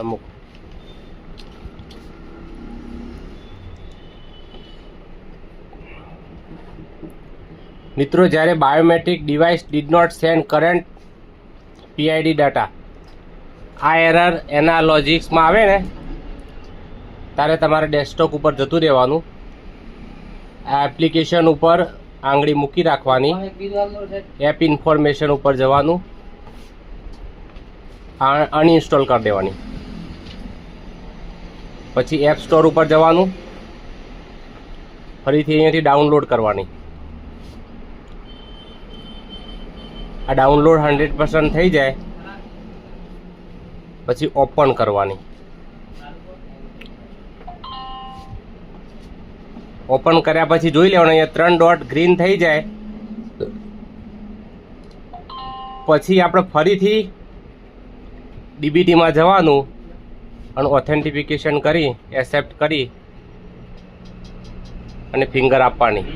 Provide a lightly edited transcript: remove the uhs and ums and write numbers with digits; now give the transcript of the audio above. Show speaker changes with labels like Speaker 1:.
Speaker 1: અમુક મિત્રો, જ્યારે biometric device did not send current PID data, આ એરર એના લોજિક્સમાં આવે ને ત્યારે તમારે ડેસ્કટોપ ઉપર જતું રહેવાનું, આ એપ્લિકેશન ઉપર આંગળી મૂકી રાખવાની, એપ ઇન્ફોર્મેશન ઉપર જવાનું, અનઇન્સ્ટોલ કરી દેવાની, પછી એપ સ્ટોર ઉપર જવાનું, ફરીથી અહીંયાથી ડાઉનલોડ કરવાની. આ ડાઉનલોડ 100% થઈ જાય પછી ઓપન કરવાની. ઓપન કર્યા પછી જોઈ લેવાનું, અહીંયા 3 ડોટ ગ્રીન થઈ જાય પછી આપણે ફરીથી DBTમાં જવાનું અને ઓથેન્ટિફિકેશન કરી એક્સેપ્ટ કરી અને ફિંગર આપવાની.